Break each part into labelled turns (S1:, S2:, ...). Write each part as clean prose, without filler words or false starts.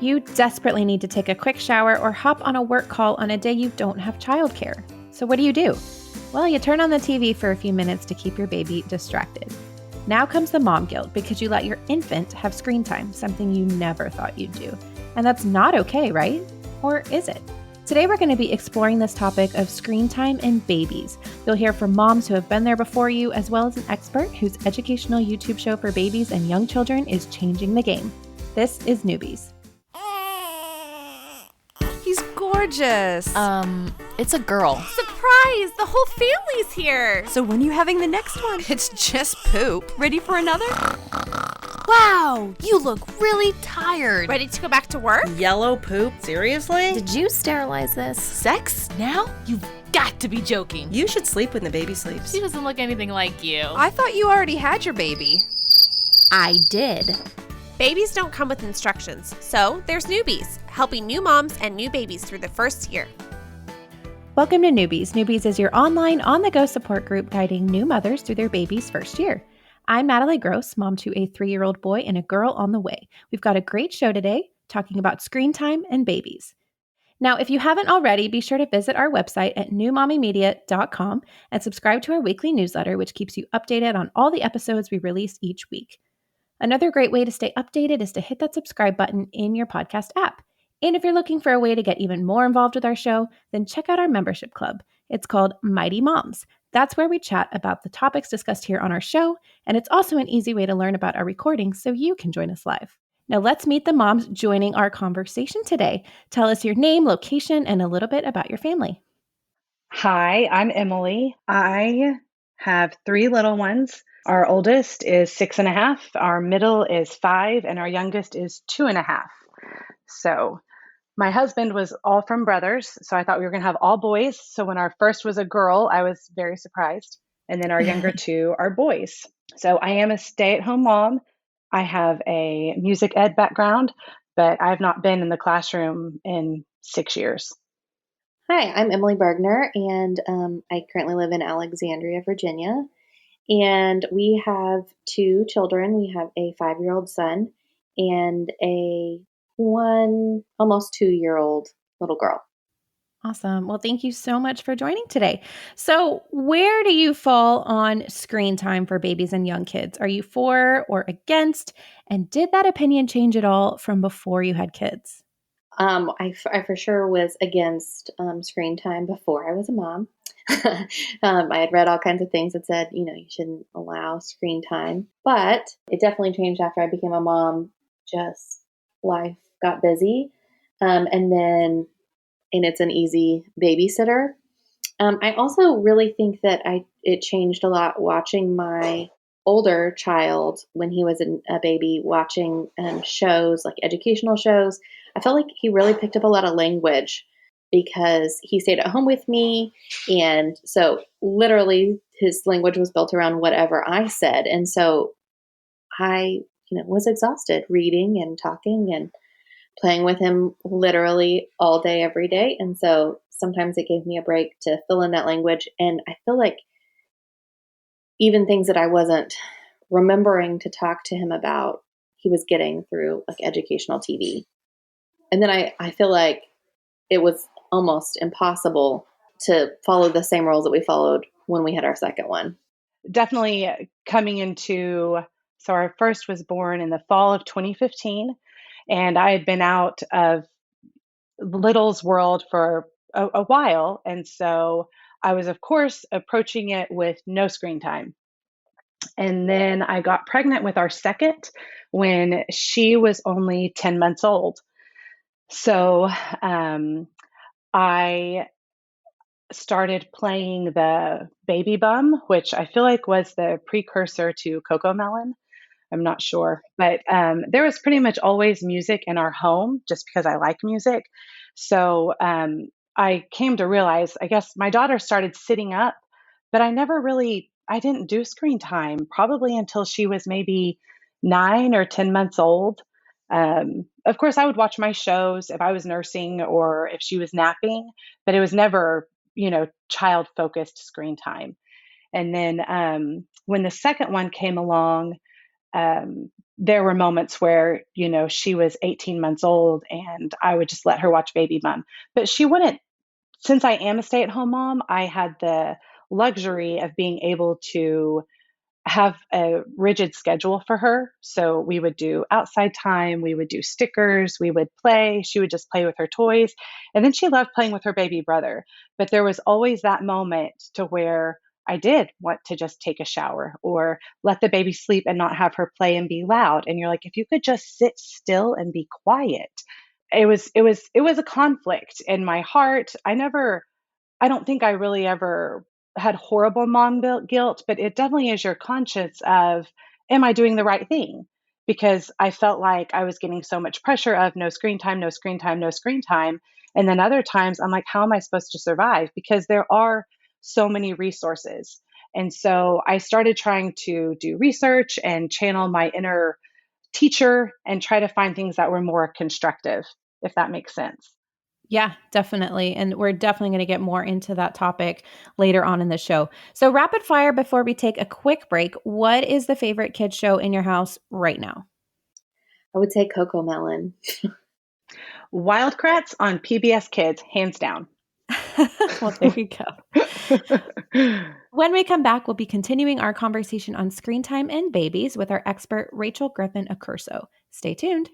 S1: You desperately need to take a quick shower or hop on a work call on a day you don't have childcare. So what do? Well, you turn on the TV for a few minutes to keep your baby distracted. Now comes the mom guilt because you let your infant have screen time, something you never thought you'd do. And that's not okay, right? Or is it? Today, we're going to be exploring this topic of screen time and babies. You'll hear from moms who have been there before you, as well as an expert whose educational YouTube show for babies and young children is changing the game. This is Newbies.
S2: He's gorgeous.
S3: It's a girl.
S4: Surprise! The whole family's here.
S2: So when are you having the next one?
S3: It's just poop.
S2: Ready for another?
S3: Wow, you look really tired.
S4: Ready to go back to work?
S5: Yellow poop? Seriously?
S3: Did you sterilize this?
S6: Sex? Now? You've got to be joking.
S5: You should sleep when the baby sleeps.
S6: She doesn't look anything like you.
S2: I thought you already had your baby.
S3: I did.
S4: Babies don't come with instructions, so there's Newbies, helping new moms and new babies through the first year.
S1: Welcome to Newbies. Newbies is your online, on-the-go support group guiding new mothers through their baby's first year. I'm Natalie Gross, mom to a 3-year-old boy and a girl on the way. We've got a great show today talking about screen time and babies. Now, if you haven't already, be sure to visit our website at newmommymedia.com and subscribe to our weekly newsletter, which keeps you updated on all the episodes we release each week. Another great way to stay updated is to hit that subscribe button in your podcast app. And if you're looking for a way to get even more involved with our show, then check out our membership club. It's called Mighty Moms. That's where we chat about the topics discussed here on our show, and it's also an easy way to learn about our recordings so you can join us live. Now let's meet the moms joining our conversation today. Tell us your name, location, and a little bit about your family.
S7: Hi, I'm Emily. I have 3 little ones. Our oldest is 6.5, our middle is 5, and our youngest is 2.5. So my husband was all from brothers, so I thought we were going to have all boys. So when our first was a girl, I was very surprised. And then our younger 2 are boys. So I am a stay-at-home mom. I have a music ed background, but I've not been in the classroom in 6 years.
S8: Hi, I'm Emily Bergner, and I currently live in Alexandria, Virginia. And we have 2 children. We have a 5-year-old son and a almost 2-year-old little girl.
S1: Awesome. Well, thank you so much for joining today. So where do you fall on screen time for babies and young kids? Are you for or against? And did that opinion change at all from before you had kids?
S8: I for sure was against screen time before I was a mom. I had read all kinds of things that said, you shouldn't allow screen time. But it definitely changed after I became a mom. Just life got busy. And it's an easy babysitter. I also really think that it changed a lot watching my older child when he was a baby, watching shows like educational shows. I felt like he really picked up a lot of language because he stayed at home with me. And so literally his language was built around whatever I said. And so I, was exhausted reading and talking and playing with him literally all day, every day. And so sometimes it gave me a break to fill in that language. And I feel like even things that I wasn't remembering to talk to him about, he was getting through like educational TV. And then I feel like it was almost impossible to follow the same rules that we followed when we had our second one.
S7: Definitely coming into, so our first was born in the fall of 2015. And I had been out of Little's world for a while. And so I was, of course, approaching it with no screen time. And then I got pregnant with our second when she was only 10 months old. So I started playing the Baby Bum, which I feel like was the precursor to CoComelon. I'm not sure, but there was pretty much always music in our home just because I like music. So I came to realize, I guess my daughter started sitting up, but I didn't do screen time probably until she was maybe 9 or 10 months old. Of course, I would watch my shows if I was nursing or if she was napping, but it was never, child-focused screen time. And then when the second one came along, there were moments where, she was 18 months old and I would just let her watch Baby Bum. But she wouldn't, since I am a stay at home mom, I had the luxury of being able to have a rigid schedule for her. So we would do outside time, we would do stickers, we would play. She would just play with her toys. And then she loved playing with her baby brother. But there was always that moment to where I did want to just take a shower or let the baby sleep and not have her play and be loud. And you're like, if you could just sit still and be quiet. It was a conflict in my heart. I don't think I really ever had horrible mom guilt, but it definitely is your conscience of, am I doing the right thing? Because I felt like I was getting so much pressure of no screen time, no screen time, no screen time. And then other times I'm like, how am I supposed to survive? Because there are so many resources. And so I started trying to do research and channel my inner teacher and try to find things that were more constructive, if that makes sense.
S1: Yeah, definitely. And we're definitely going to get more into that topic later on in the show. So, rapid fire before we take a quick break. What is the favorite kids show in your house right now?
S8: I would say Coco Melon.
S7: Wild Kratts on PBS Kids, hands down.
S1: Well, there you go. When we come back, we'll be continuing our conversation on screen time and babies with our expert, Rachel Griffin Accurso. Stay tuned.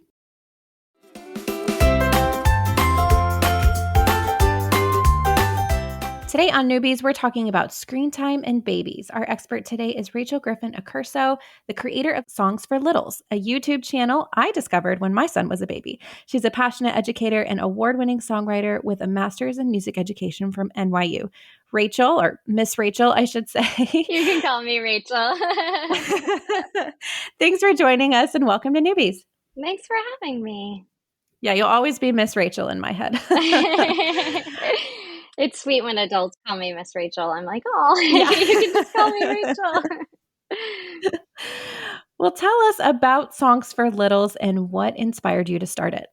S1: Today on Newbies, we're talking about screen time and babies. Our expert today is Rachel Griffin Accurso, the creator of Songs for Littles, a YouTube channel I discovered when my son was a baby. She's a passionate educator and award-winning songwriter with a master's in music education from NYU. Rachel, or Miss Rachel, I should say.
S9: You can call me Rachel.
S1: Thanks for joining us and welcome to Newbies.
S9: Thanks for having me.
S1: Yeah, you'll always be Miss Rachel in my head.
S9: It's sweet when adults call me Miss Rachel. I'm like, oh,
S1: Yeah.
S9: You can just call me Rachel.
S1: Well, tell us about Songs for Littles and what inspired you to start it.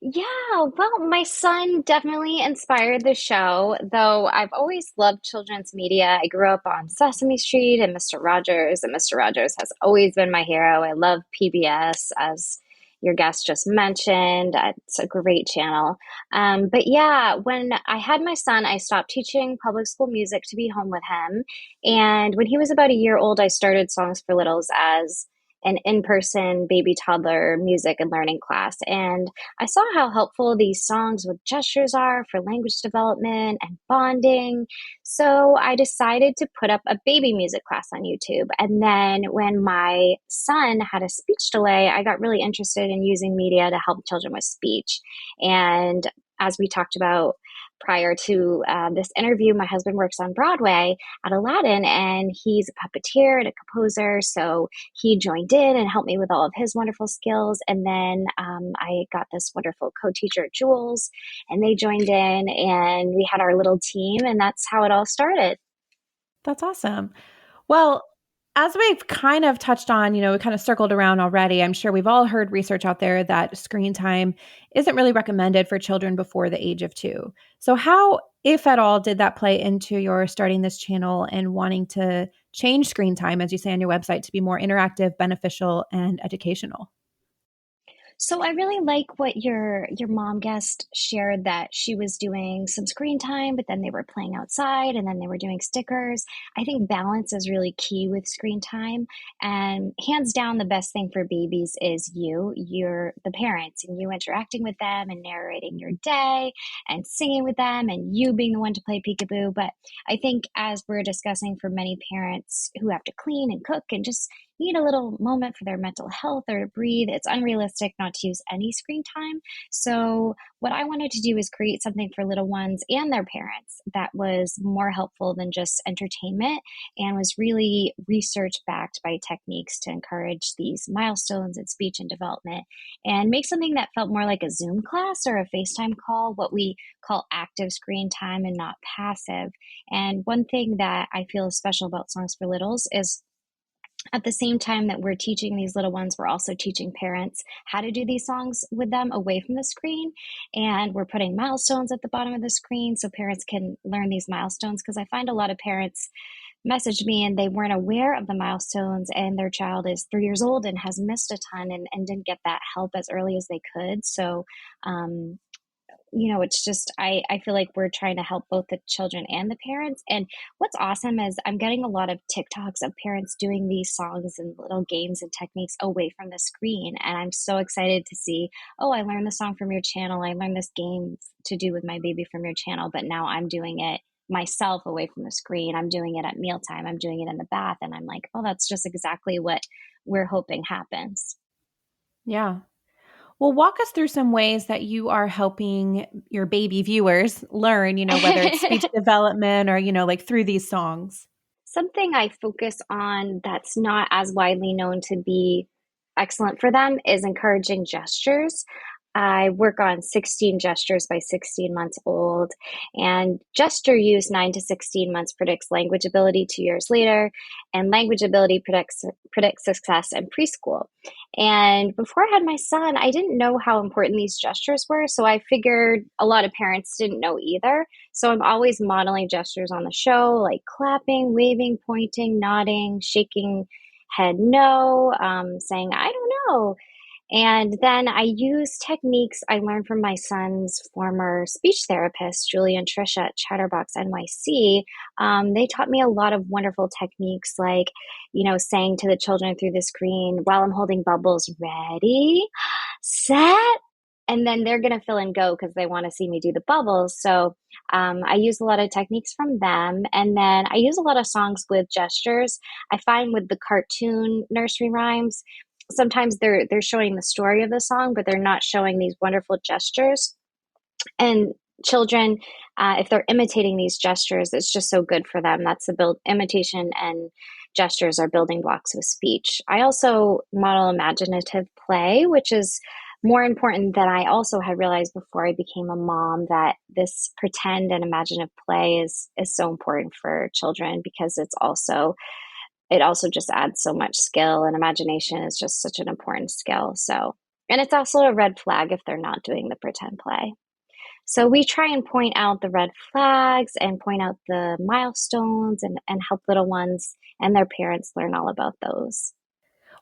S9: Yeah, well, my son definitely inspired the show, though I've always loved children's media. I grew up on Sesame Street and Mr. Rogers, and Mr. Rogers has always been my hero. I love PBS, as your guest just mentioned. It's a great channel. But yeah, when I had my son, I stopped teaching public school music to be home with him. And when he was about a year old, I started Songs for Littles as an in-person baby toddler music and learning class. And I saw how helpful these songs with gestures are for language development and bonding. So I decided to put up a baby music class on YouTube. And then when my son had a speech delay, I got really interested in using media to help children with speech. And as we talked about prior to this interview, my husband works on Broadway at Aladdin, and he's a puppeteer and a composer. So he joined in and helped me with all of his wonderful skills. And then I got this wonderful co-teacher, Jules, and they joined in, and we had our little team, and that's how it all started.
S1: That's awesome. Well, as we've kind of touched on, we kind of circled around already. I'm sure we've all heard research out there that screen time isn't really recommended for children before the age of 2. So how, if at all, did that play into your starting this channel and wanting to change screen time, as you say on your website, to be more interactive, beneficial, and educational?
S9: So I really like what your mom guest shared, that she was doing some screen time, but then they were playing outside and then they were doing stickers. I think balance is really key with screen time. And hands down, the best thing for babies is you're the parents, and you interacting with them and narrating your day and singing with them and you being the one to play peekaboo. But I think, as we're discussing, for many parents who have to clean and cook and just need a little moment for their mental health or to breathe, it's unrealistic not to use any screen time. So what I wanted to do is create something for little ones and their parents that was more helpful than just entertainment, and was really research backed by techniques to encourage these milestones in speech and development, and make something that felt more like a Zoom class or a FaceTime call, what we call active screen time and not passive. And one thing that I feel is special about Songs for Littles is, at the same time that we're teaching these little ones, we're also teaching parents how to do these songs with them away from the screen. And we're putting milestones at the bottom of the screen so parents can learn these milestones, because I find a lot of parents messaged me and they weren't aware of the milestones, and their child is 3 years old and has missed a ton and didn't get that help as early as they could. So, it's just, I feel like we're trying to help both the children and the parents. And what's awesome is I'm getting a lot of TikToks of parents doing these songs and little games and techniques away from the screen. And I'm so excited to see, oh, I learned the song from your channel. I learned this game to do with my baby from your channel, but now I'm doing it myself away from the screen. I'm doing it at mealtime. I'm doing it in the bath. And I'm like, oh, that's just exactly what we're hoping happens.
S1: Yeah. Well, walk us through some ways that you are helping your baby viewers learn, whether it's speech development or, like through these songs.
S9: Something I focus on that's not as widely known to be excellent for them is encouraging gestures. I work on 16 gestures by 16 months old, and gesture use 9 to 16 months predicts language ability 2 years later, and language ability predicts success in preschool. And before I had my son, I didn't know how important these gestures were, so I figured a lot of parents didn't know either. So I'm always modeling gestures on the show, like clapping, waving, pointing, nodding, shaking head no, saying, I don't know. And then I use techniques I learned from my son's former speech therapist, Julie and Trisha at Chatterbox NYC. They taught me a lot of wonderful techniques like, saying to the children through the screen while I'm holding bubbles, ready, set, and then they're going to fill and go because they want to see me do the bubbles. So I use a lot of techniques from them. And then I use a lot of songs with gestures. I find with the cartoon nursery rhymes, sometimes they're showing the story of the song, but they're not showing these wonderful gestures. And children, if they're imitating these gestures, it's just so good for them. That's imitation and gestures are building blocks of speech. I also model imaginative play, which is more important than I also had realized before I became a mom, that this pretend and imaginative play is so important for children because it also just adds so much skill, and imagination is just such an important skill. So, and it's also a red flag if they're not doing the pretend play. So we try and point out the red flags and point out the milestones and help little ones and their parents learn all about those.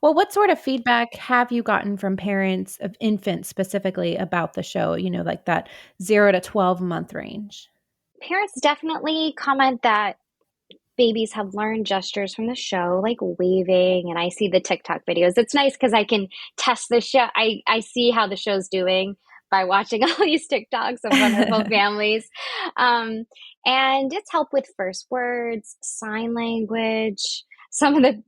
S1: Well, what sort of feedback have you gotten from parents of infants specifically about the show, like that 0 to 12 month range?
S9: Parents definitely comment that babies have learned gestures from the show, like waving, and I see the TikTok videos. It's nice because I can test the show. I see how the show's doing by watching all these TikToks of wonderful families. And it's helped with first words, sign language. Some of the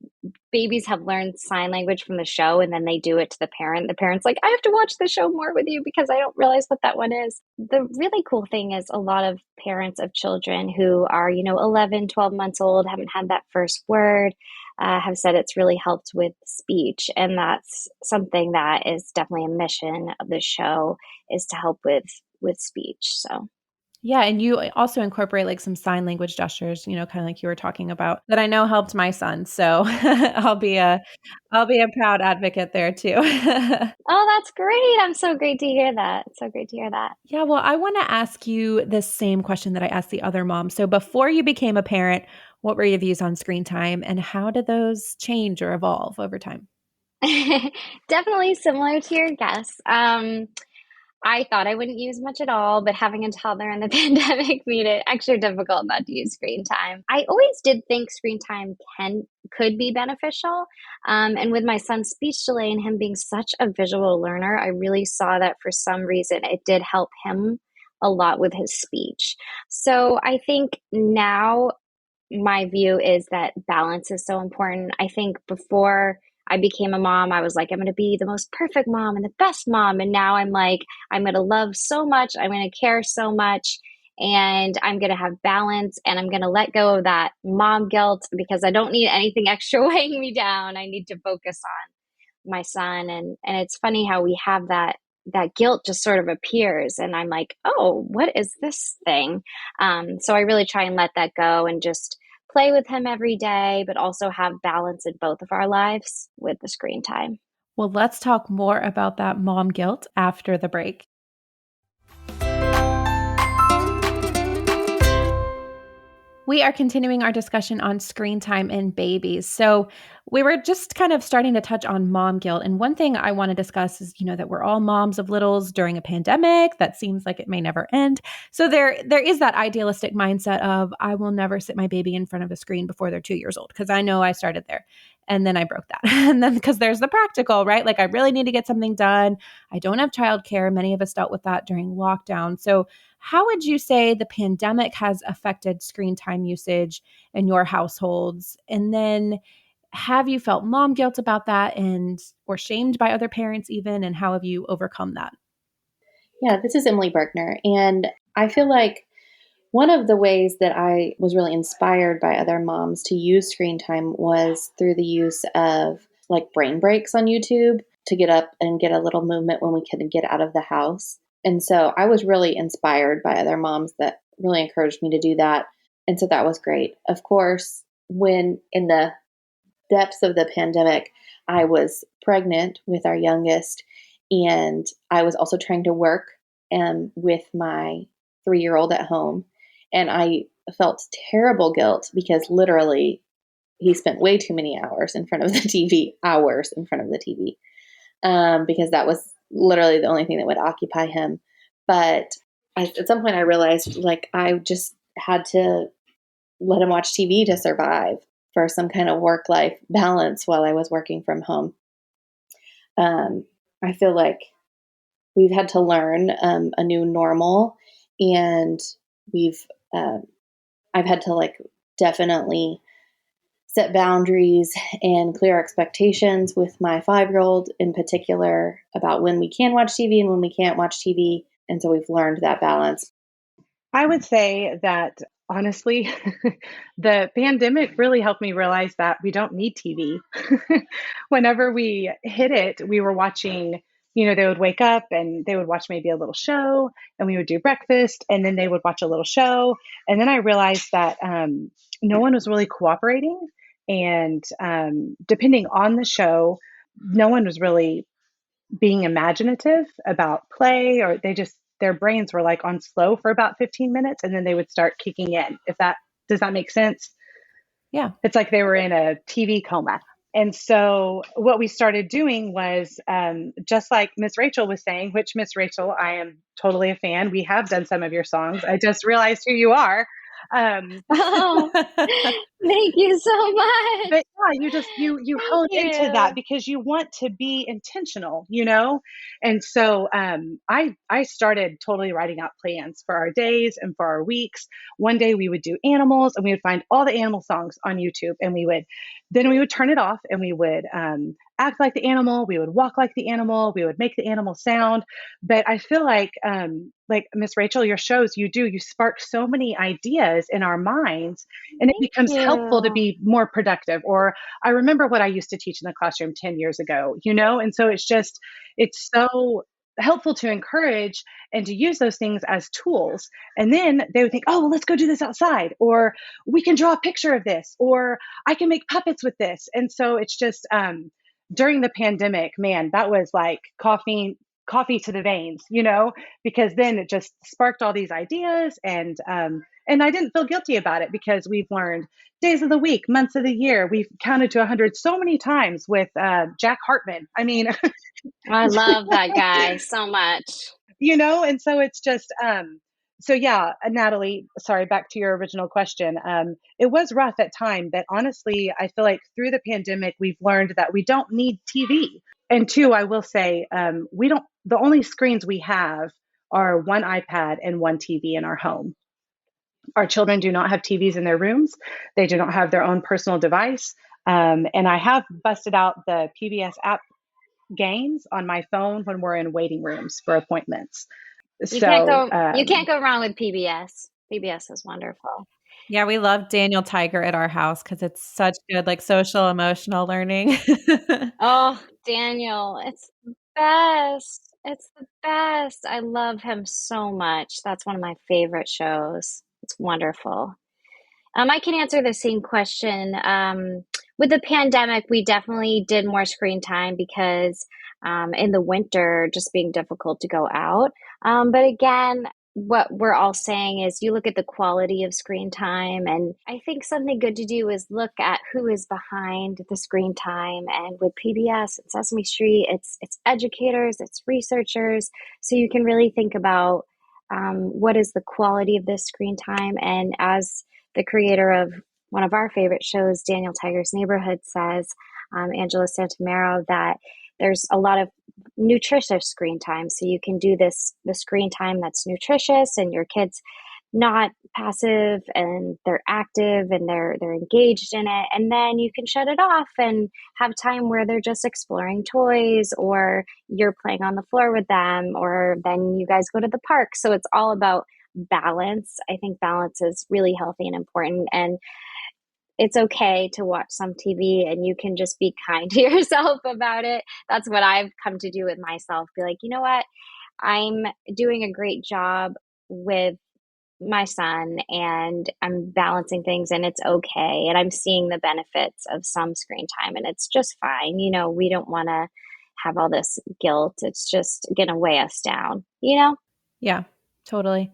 S9: babies have learned sign language from the show, and then they do it to the parent. The parent's like, I have to watch the show more with you because I don't realize what that one is. The really cool thing is a lot of parents of children who are, 11, 12 months old, haven't had that first word, have said it's really helped with speech. And that's something that is definitely a mission of the show, is to help with speech. So.
S1: Yeah. And you also incorporate like some sign language gestures, kind of like you were talking about, that I know helped my son. So I'll be a proud advocate there too.
S9: Oh, that's great. I'm so great to hear that. So great to hear that.
S1: Yeah. Well, I want to ask you the same question that I asked the other mom. So before you became a parent, what were your views on screen time and how did those change or evolve over time?
S9: Definitely similar to your guess. I thought I wouldn't use much at all, but having a toddler in the pandemic made it extra difficult not to use screen time. I always did think screen time could be beneficial. And with my son's speech delay and him being such a visual learner, I really saw that for some reason it did help him a lot with his speech. So I think now my view is that balance is so important. I think before I became a mom, I was like, I'm going to be the most perfect mom and the best mom. And now I'm like, I'm going to love so much. I'm going to care so much. And I'm going to have balance. And I'm going to let go of that mom guilt because I don't need anything extra weighing me down. I need to focus on my son. And it's funny how we have that guilt just sort of appears. And I'm like, oh, what is this thing? So I really try and let that go and just play with him every day, but also have balance in both of our lives with the screen time.
S1: Well, let's talk more about that mom guilt after the break. We are continuing our discussion on screen time and babies. So we were just kind of starting to touch on mom guilt. And one thing I want to discuss is, that we're all moms of littles during a pandemic that seems like it may never end. So there is that idealistic mindset of, I will never sit my baby in front of a screen before they're 2 years old, because I know I started there and then I broke that. And then because there's the practical, right? Like I really need to get something done. I don't have childcare. Many of us dealt with that during lockdown. So how would you say the pandemic has affected screen time usage in your households? And then have you felt mom guilt about that or shamed by other parents even? And how have you overcome that?
S8: Yeah, this is Emily Berkner. And I feel like one of the ways that I was really inspired by other moms to use screen time was through the use of like brain breaks on YouTube to get up and get a little movement when we couldn't get out of the house. And so I was really inspired by other moms that really encouraged me to do that. And so that was great. Of course, when in the depths of the pandemic, I was pregnant with our youngest, and I was also trying to work with my 3-year-old at home. And I felt terrible guilt because literally he spent way too many hours in front of the TV, because that was literally the only thing that would occupy him. But at some point I realized like I just had to let him watch TV to survive for some kind of work-life balance while I was working from home. I feel like we've had to learn a new normal, and I've had to like definitely set boundaries and clear expectations with my 5-year-old in particular about when we can watch TV and when we can't watch TV. And so we've learned that balance.
S7: I would say that honestly, the pandemic really helped me realize that we don't need TV. Whenever we hit it, we were watching, they would wake up and they would watch maybe a little show, and we would do breakfast, and then they would watch a little show. And then I realized that no one was really cooperating. And depending on the show, no one was really being imaginative about play, or their brains were like on slow for about 15 minutes, and then they would start kicking in. Does that make sense?
S1: Yeah.
S7: It's like they were in a TV coma. And so what we started doing was just like Miss Rachel was saying, which Miss Rachel, I am totally a fan. We have done some of your songs. I just realized who you are.
S9: Oh, thank you so much.
S7: But yeah, you hone into that because you want to be intentional, And so I started totally writing out plans for our days and for our weeks. One day we would do animals, and we would find all the animal songs on YouTube, and we would turn it off, and we would act like the animal, we would walk like the animal, we would make the animal sound. But I feel like Miss Rachel, your shows, you spark so many ideas in our minds, and it becomes helpful to be more productive. Or I remember what I used to teach in the classroom 10 years ago, and so it's so helpful to encourage and to use those things as tools. And then they would think, oh, well, let's go do this outside, or we can draw a picture of this, or I can make puppets with this. And so it's just during the pandemic, man, that was like coffee to the veins, because then it just sparked all these ideas, and I didn't feel guilty about it because we've learned days of the week, months of the year. We've counted to 100 so many times with Jack Hartman. I mean,
S9: I love that guy so much.
S7: And so it's just, so yeah, Natalie, sorry, back to your original question. It was rough at time, but honestly, I feel like through the pandemic, we've learned that we don't need TV. And two, I will say, the only screens we have are one iPad and one TV in our home. Our children do not have TVs in their rooms. They do not have their own personal device. And I have busted out the PBS app games on my phone when we're in waiting rooms for appointments.
S9: You can't go wrong with PBS. PBS is wonderful.
S1: Yeah, we love Daniel Tiger at our house because it's such good, like social emotional learning.
S9: Oh, Daniel, it's the best. It's the best. I love him so much. That's one of my favorite shows. It's wonderful. I can answer the same question. With the pandemic, we definitely did more screen time because in the winter, just being difficult to go out. But again, what we're all saying is you look at the quality of screen time. And I think something good to do is look at who is behind the screen time. And with PBS and Sesame Street, it's educators, it's researchers. So you can really think about what is the quality of this screen time. And as the creator of one of our favorite shows, Daniel Tiger's Neighborhood, says, Angela Santamero, that there's a lot of nutritious screen time. So you can do the screen time that's nutritious and your kids not passive and they're active and they're engaged in it. And then you can shut it off and have time where they're just exploring toys or you're playing on the floor with them, or then you guys go to the park. So it's all about balance. I think balance is really healthy and important. And it's okay to watch some TV and you can just be kind to yourself about it. That's what I've come to do with myself. Be like, you know what? I'm doing a great job with my son and I'm balancing things and it's okay. And I'm seeing the benefits of some screen time and it's just fine. You know, we don't want to have all this guilt. It's just going to weigh us down, you know?
S1: Yeah, totally.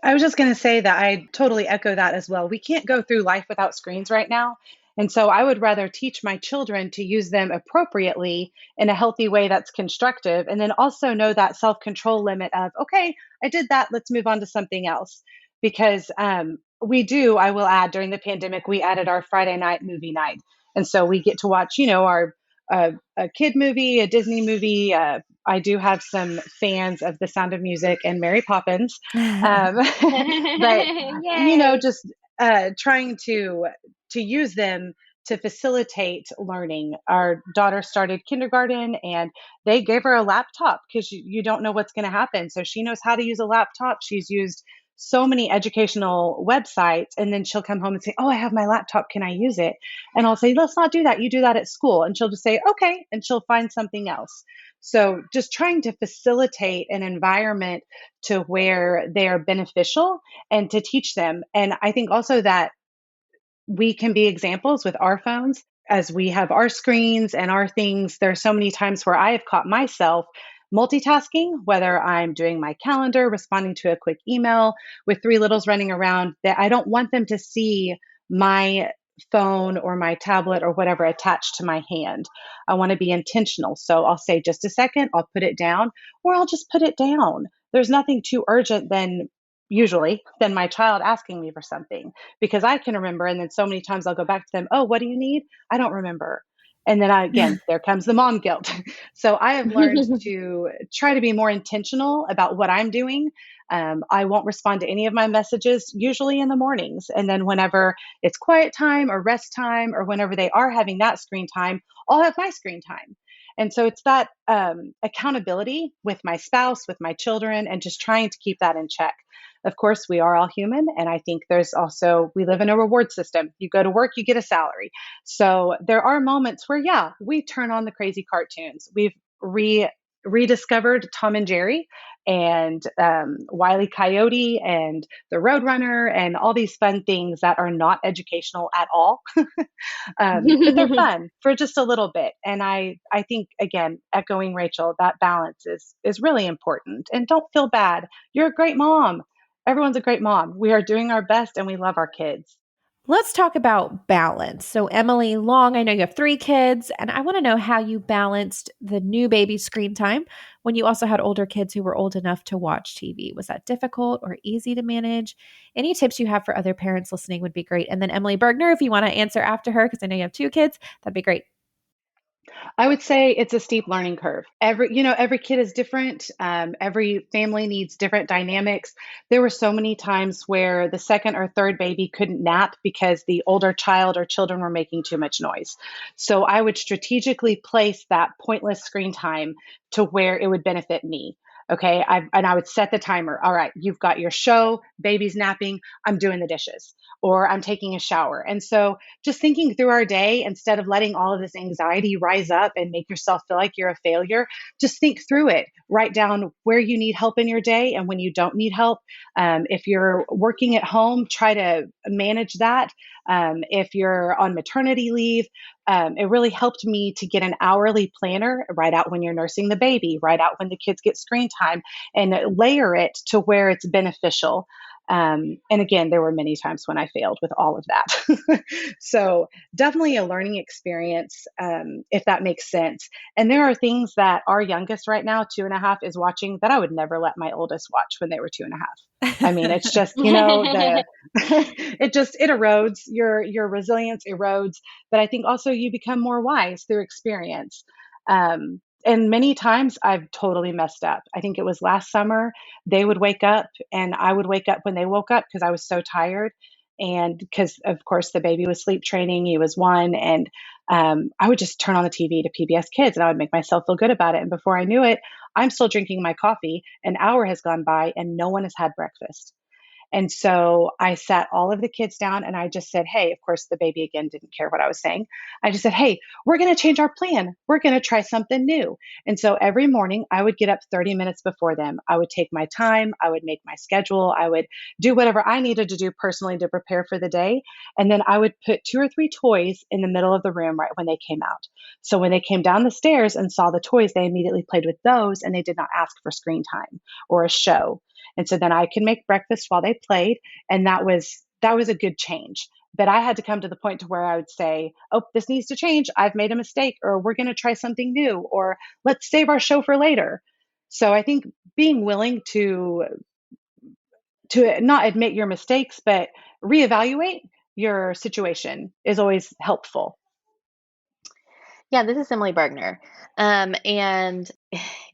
S7: I was just going to say that I totally echo that as well. We can't go through life without screens right now. And so I would rather teach my children to use them appropriately in a healthy way that's constructive. And then also know that self control limit of, okay, I did that. Let's move on to something else. Because I will add, during the pandemic, we added our Friday night movie night. And so we get to watch, our a kid movie, a Disney movie. I do have some fans of The Sound of Music and Mary Poppins. But,
S9: Yay.
S7: just trying to use them to facilitate learning. Our daughter started kindergarten and they gave her a laptop because you don't know what's going to happen. So she knows how to use a laptop. She's used so many educational websites, and then she'll come home and say, oh, I have my laptop. Can I use it? And I'll say, let's not do that. You do that at school. And she'll just say, okay. And she'll find something else. So just trying to facilitate an environment to where they are beneficial and to teach them. And I think also that we can be examples with our phones as we have our screens and our things. There are so many times where I have caught myself multitasking, whether I'm doing my calendar, responding to a quick email with three littles running around, that I don't want them to see my phone or my tablet or whatever attached to my hand. I want to be intentional. So I'll say, just a second, I'll put it down, or I'll just put it down. There's nothing too urgent than my child asking me for something, because I can remember. And then so many times I'll go back to them. Oh, what do you need? I don't remember. And then again, there comes the mom guilt. So I have learned to try to be more intentional about what I'm doing. I won't respond to any of my messages, usually in the mornings. And then whenever it's quiet time or rest time, or whenever they are having that screen time, I'll have my screen time. And so it's that accountability with my spouse, with my children, and just trying to keep that in check. Of course, we are all human. And I think we live in a reward system. You go to work, you get a salary. So there are moments where, we turn on the crazy cartoons. We've rediscovered Tom and Jerry and Wile E. Coyote and the Roadrunner and all these fun things that are not educational at all. But they're fun for just a little bit. And I think, again, echoing Rachel, that balance is really important. And don't feel bad. You're a great mom. Everyone's a great mom. We are doing our best and we love our kids.
S1: Let's talk about balance. So, Emily Long, I know you have 3 kids, and I want to know how you balanced the new baby screen time when you also had older kids who were old enough to watch TV. Was that difficult or easy to manage? Any tips you have for other parents listening would be great. And then Emily Bergner, if you want to answer after her, because I know you have 2 kids, that'd be great.
S7: I would say it's a steep learning curve. Every kid is different. Every family needs different dynamics. There were so many times where the second or third baby couldn't nap because the older child or children were making too much noise. So I would strategically place that pointless screen time to where it would benefit me. Okay. I would set the timer. All right, you've got your show, baby's napping, I'm doing the dishes, or I'm taking a shower. And so just thinking through our day, instead of letting all of this anxiety rise up and make yourself feel like you're a failure, just think through it. Write down where you need help in your day and when you don't need help. If you're working at home, try to manage that. If you're on maternity leave, it really helped me to get an hourly planner, write out when you're nursing the baby, write out when the kids get screen time, and layer it to where it's beneficial. And again, there were many times when I failed with all of that. So definitely a learning experience, if that makes sense. And there are things that our youngest right now, 2.5, is watching that I would never let my oldest watch when they were 2.5. I mean, it's just, it erodes your resilience erodes, but I think also you become more wise through experience. And many times I've totally messed up. I think it was last summer, they would wake up and I would wake up when they woke up because I was so tired. And because, of course, the baby was sleep training, he was 1. And I would just turn on the TV to PBS Kids and I would make myself feel good about it. And before I knew it, I'm still drinking my coffee. An hour has gone by and no one has had breakfast. And so I sat all of the kids down and I just said, hey, of course, the baby again didn't care what I was saying. I just said, hey, we're going to change our plan. We're going to try something new. And so every morning I would get up 30 minutes before them. I would take my time. I would make my schedule. I would do whatever I needed to do personally to prepare for the day. And then I would put 2 or 3 toys in the middle of the room right when they came out. So when they came down the stairs and saw the toys, they immediately played with those and they did not ask for screen time or a show. And so then I could make breakfast while they played. And that was a good change. But I had to come to the point to where I would say, oh, this needs to change. I've made a mistake, or we're going to try something new, or let's save our show for later. So I think being willing to not admit your mistakes, but reevaluate your situation is always helpful.
S8: Yeah, this is Emily Bergner. And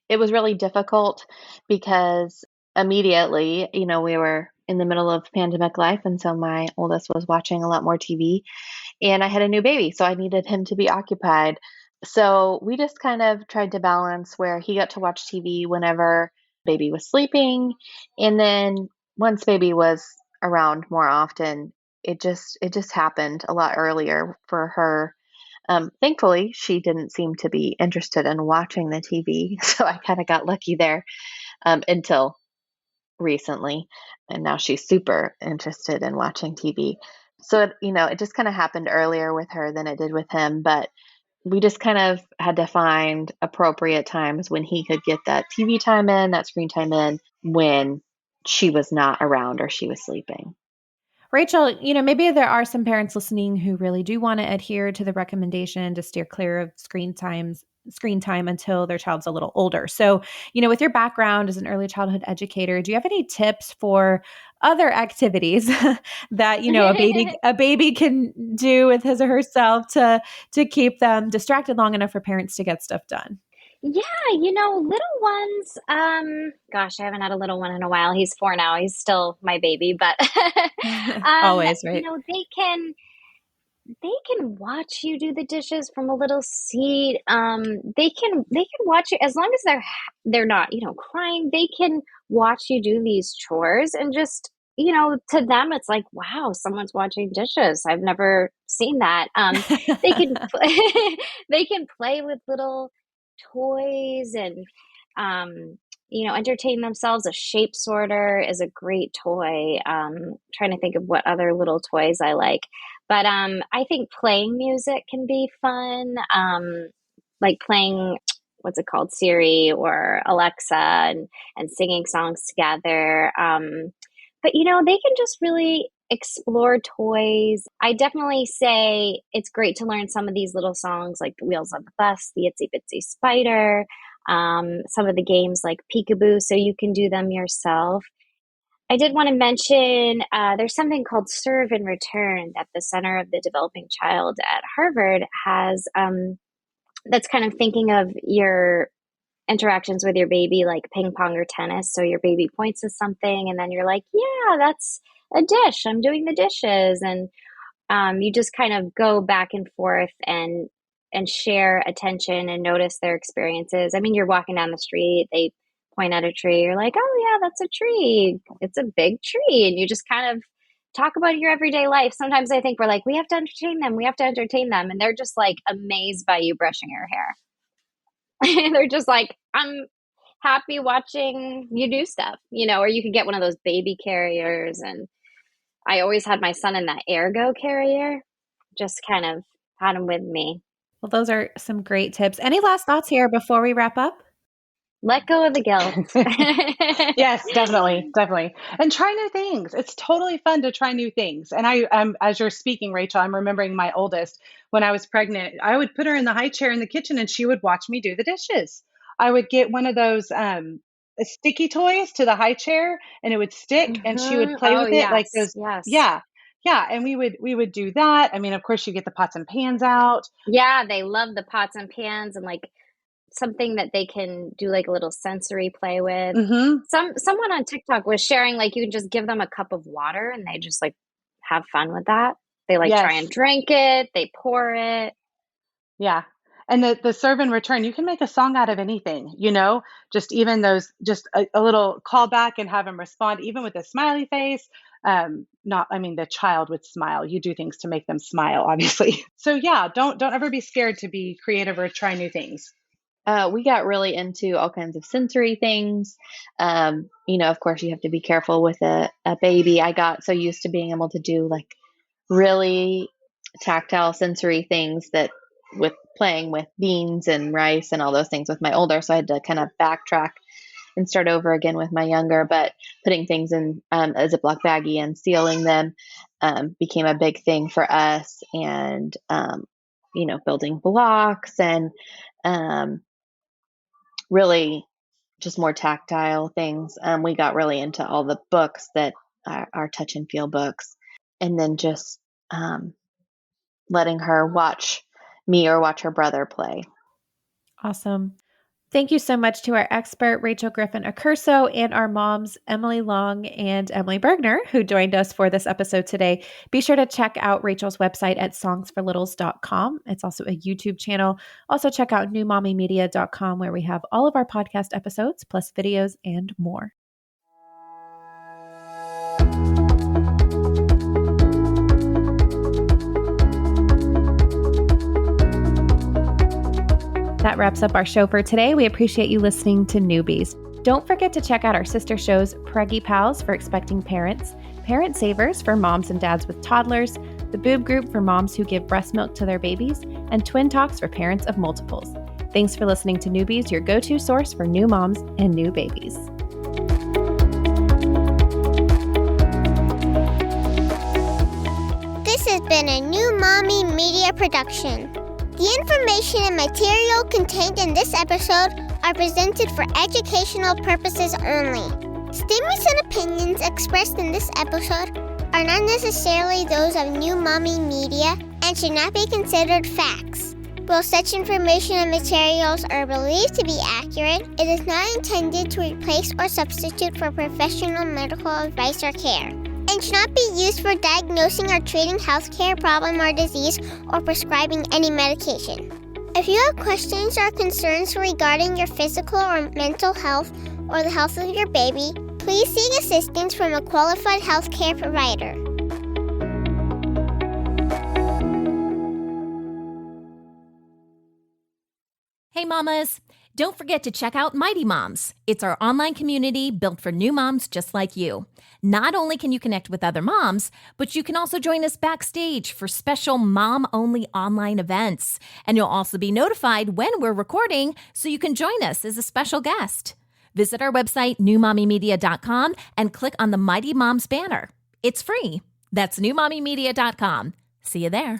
S8: it was really difficult because immediately, we were in the middle of pandemic life. And so my oldest was watching a lot more TV and I had a new baby. So I needed him to be occupied. So we just kind of tried to balance where he got to watch TV whenever baby was sleeping. And then once baby was around more often, it just happened a lot earlier for her. Thankfully, she didn't seem to be interested in watching the TV, so I kind of got lucky there until recently, and now she's super interested in watching TV. So it just kind of happened earlier with her than it did with him, but we just kind of had to find appropriate times when he could get that TV time in, that screen time in, when she was not around or she was sleeping.
S1: Rachel, maybe there are some parents listening who really do want to adhere to the recommendation to steer clear of screen time until their child's a little older. So, with your background as an early childhood educator, do you have any tips for other activities that, a baby can do with his or herself to keep them distracted long enough for parents to get stuff done?
S9: Yeah, little ones, gosh, I haven't had a little one in a while. He's 4 now. He's still my baby, but
S1: Always, right?
S9: They can watch you do the dishes from a little seat. They can watch you as long as they're not, crying. They can watch you do these chores and just, to them it's like, wow, someone's watching dishes. I've never seen that. They can they can play with little toys and entertain themselves. A shape sorter is a great toy. Trying to think of what other little toys I like, but I think playing music can be fun, like playing, what's it called, Siri or Alexa, and singing songs together. But they can just really explore toys. I definitely say it's great to learn some of these little songs like The Wheels on the Bus, The Itsy Bitsy Spider, some of the games like Peekaboo, so you can do them yourself. I did want to mention there's something called Serve and Return that the Center of the Developing Child at Harvard has, that's kind of thinking of your interactions with your baby like ping pong or tennis. So your baby points to something and then you're like, yeah, that's a dish. I'm doing the dishes. And you just kind of go back and forth and share attention and notice their experiences. I mean, you're walking down the street, they point at a tree, you're like, oh yeah, that's a tree. It's a big tree. And you just kind of talk about your everyday life. Sometimes I think we're like, we have to entertain them. We have to entertain them. And they're just like amazed by you brushing your hair. And they're just like, I'm happy watching you do stuff, or you could get one of those baby carriers and I always had my son in that Ergo carrier, just kind of had him with me.
S1: Well, those are some great tips. Any last thoughts here before we wrap up?
S9: Let go of the guilt.
S7: Yes, definitely, definitely. And try new things. It's totally fun to try new things. And as you're speaking, Rachel, I'm remembering my oldest when I was pregnant. I would put her in the high chair in the kitchen, and she would watch me do the dishes. I would get one of those sticky toys to the high chair, and it would stick, and she would play with it like those.
S9: Yes.
S7: Yeah, yeah. And we would do that. I mean, of course, you get the pots and pans out.
S9: Yeah, they love the pots and pans and like something that they can do like a little sensory play with.
S7: Mm-hmm.
S9: Someone on TikTok was sharing like you can just give them a cup of water and they just like have fun with that. They like try and drink it, they pour it.
S7: Yeah. And the serve and return, you can make a song out of anything, just even those, just a little callback and have them respond, even with a smiley face. The child would smile. You do things to make them smile, obviously. So yeah, don't ever be scared to be creative or try new things.
S8: We got really into all kinds of sensory things. Of course, you have to be careful with a baby. I got so used to being able to do like really tactile sensory things that with playing with beans and rice and all those things with my older. So I had to kind of backtrack and start over again with my younger, but putting things in a Ziploc baggie and sealing them became a big thing for us. And, building blocks and really just more tactile things. We got really into all the books that are touch and feel books, and then just letting her watch me or watch her brother play.
S1: Awesome. Thank you so much to our expert, Rachel Griffin-Accurso, and our moms, Emily Long and Emily Bergner, who joined us for this episode today. Be sure to check out Rachel's website at songsforlittles.com. It's also a YouTube channel. Also check out newmommymedia.com, where we have all of our podcast episodes, plus videos and more. That wraps up our show for today. We appreciate you listening to Newbies. Don't forget to check out our sister shows, Preggy Pals for expecting parents, Parent Savers for moms and dads with toddlers, the Boob Group for moms who give breast milk to their babies, and Twin Talks for parents of multiples. Thanks for listening to Newbies, your go-to source for new moms and new babies.
S10: This has been a New Mommy Media production. The information and material contained in this episode are presented for educational purposes only. Statements and opinions expressed in this episode are not necessarily those of New Mommy Media and should not be considered facts. While such information and materials are believed to be accurate, it is not intended to replace or substitute for professional medical advice or care, and should not be used for diagnosing or treating healthcare problem or disease or prescribing any medication. If you have questions or concerns regarding your physical or mental health or the health of your baby, please seek assistance from a qualified healthcare provider.
S11: Hey mamas, don't forget to check out Mighty Moms. It's our online community built for new moms just like you. Not only can you connect with other moms, but you can also join us backstage for special mom-only online events. And you'll also be notified when we're recording, so you can join us as a special guest. Visit our website, newmommymedia.com, and click on the Mighty Moms banner. It's free. That's newmommymedia.com. See you there.